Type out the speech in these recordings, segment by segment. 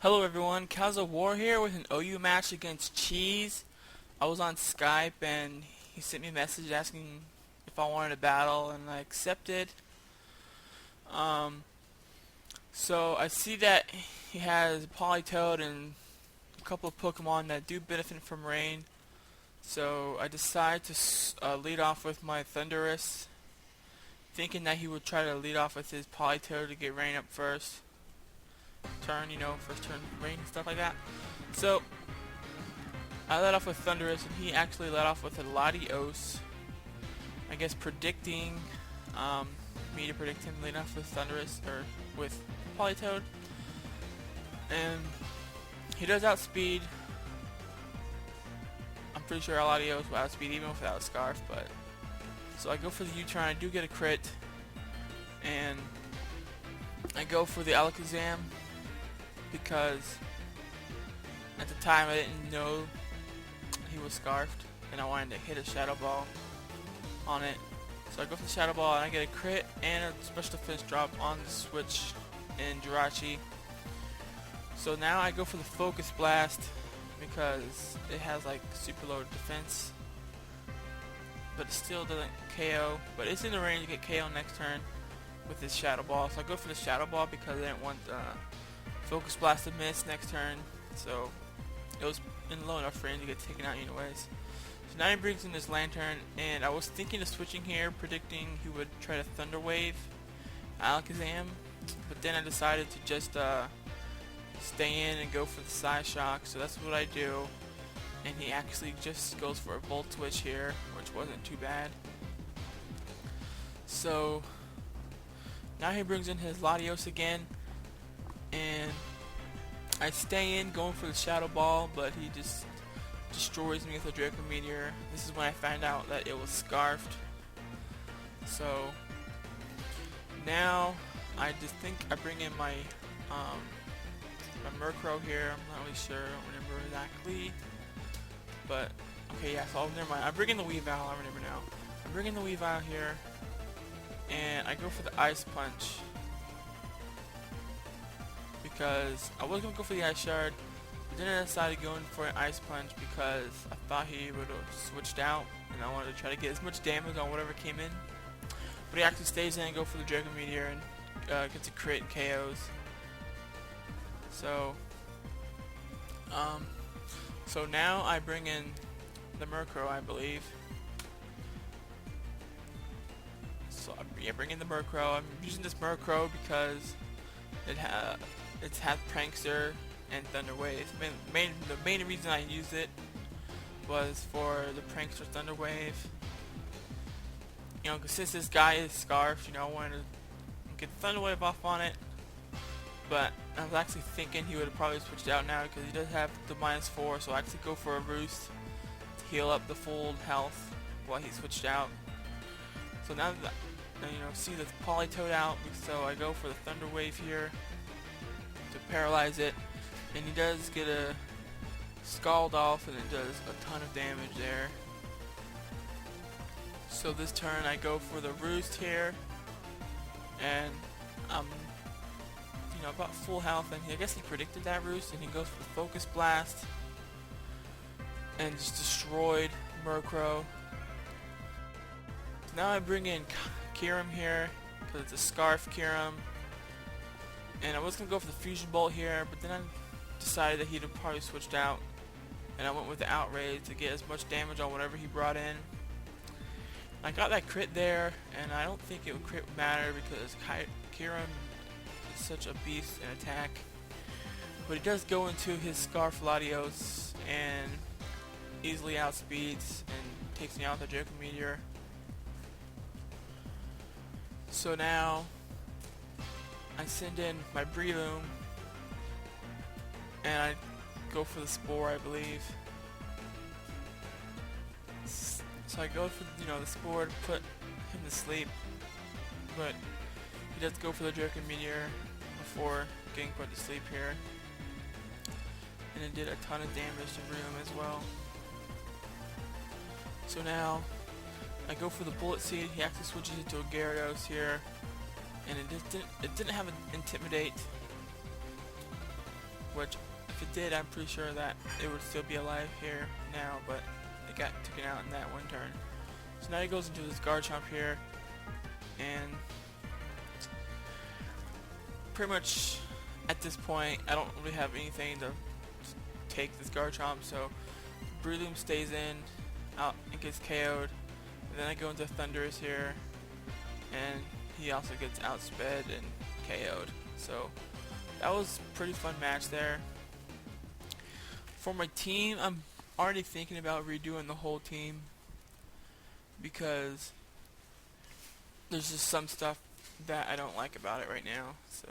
Hello everyone, KazoWAR here with an OU match against Cheese. I was on Skype and he sent me a message asking if I wanted a battle and I accepted. Um, so I see that he has Politoed and a couple of Pokemon that do benefit from rain. So I decided to lead off with my Thundurus, thinking that he would try to lead off with his Politoed to get rain up first. First turn rain, stuff like that. So, I led off with Thundurus, and he actually led off with a Latios. I guess predicting me to predict him leading off with Thundurus, or with Politoed. And he does outspeed. I'm pretty sure Latios will outspeed even without a Scarf, but... So I go for the U-turn, I do get a crit. And I go for the Alakazam, because at the time I didn't know he was scarfed and I wanted to hit a Shadow Ball on it. So I go for the Shadow Ball and I get a crit and a special defense drop on the switch in Jirachi. So now I go for the Focus Blast because it has like super low defense, but it still doesn't KO, but it's in the range to get KO next turn with this Shadow Ball. So I go for the Shadow Ball because I didn't want Focus Blast to miss next turn, so it was in low enough range to get taken out anyways. So now he brings in this Lantern, and I was thinking of switching here, predicting he would try to Thunder Wave Alakazam, but then I decided to just stay in and go for the Psy Shock, so that's what I do. And he actually just goes for a Volt Switch here, which wasn't too bad. So now he brings in his Latios again, and I stay in going for the Shadow Ball, but he just destroys me with a Draco Meteor. This is when I found out that it was scarfed. So now I just think I bring in my Murkrow here. I'm not really sure, I don't remember exactly. But okay, yeah, so never mind. I bring in the Weavile, I remember now. I bring in the Weavile here, and I go for the Ice Punch, because I was going to go for the Ice Shard, but then I decided going for an Ice Punch because I thought he would have switched out, and I wanted to try to get as much damage on whatever came in. But he actually stays in and go for the Draco Meteor and gets a crit and KOs. So, so now I bring in the Murkrow, I believe. So I bring in the Murkrow. I'm using this Murkrow because it has Prankster and Thunder Wave. The main reason I used it was for the Prankster Thunder Wave. You know, cause since this guy is scarfed, I wanted to get Thunder Wave off on it. But I was actually thinking he would have probably switched out now because he does have the -4, so I actually go for a Roost to heal up the full health while he switched out. So now that see the Politoed out, so I go for the Thunder Wave here to paralyze it, and he does get a Scald off, and it does a ton of damage there. So this turn I go for the Roost here, and I'm about full health, and I guess he predicted that Roost, and he goes for the Focus Blast and just destroyed Murkrow. So now I bring in Kyurem here because it's a Scarf Kyurem, and I was going to go for the Fusion Bolt here, but then I decided that he'd have probably switched out, and I went with the Outrage to get as much damage on whatever he brought in. I got that crit there, and I don't think it would crit matter because Kyurem is such a beast in attack. But he does go into his Scarf Latios and easily outspeeds and takes me out with the Draco Meteor. So now I send in my Breloom, and I go for the Spore, I believe. So I go for the Spore to put him to sleep, but he does go for the Draco Meteor before getting put to sleep here, and it did a ton of damage to Breloom as well. So now I go for the Bullet Seed. He actually switches it to a Gyarados here, and it didn't have an Intimidate, which if it did, I'm pretty sure that it would still be alive here now, but it got taken out in that one turn. So now he goes into this Garchomp here, and pretty much at this point I don't really have anything to take this Garchomp, so Breloom stays in, out and gets KO'd. And then I go into Thundurus here, and he also gets outsped and KO'd. So that was a pretty fun match there. For my team, I'm already thinking about redoing the whole team because there's just some stuff that I don't like about it right now. So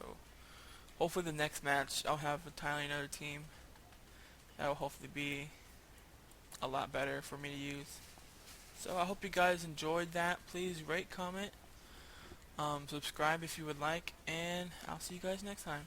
hopefully the next match I'll have entirely another team that will hopefully be a lot better for me to use. So I hope you guys enjoyed that. Please rate, comment, subscribe if you would like, and I'll see you guys next time.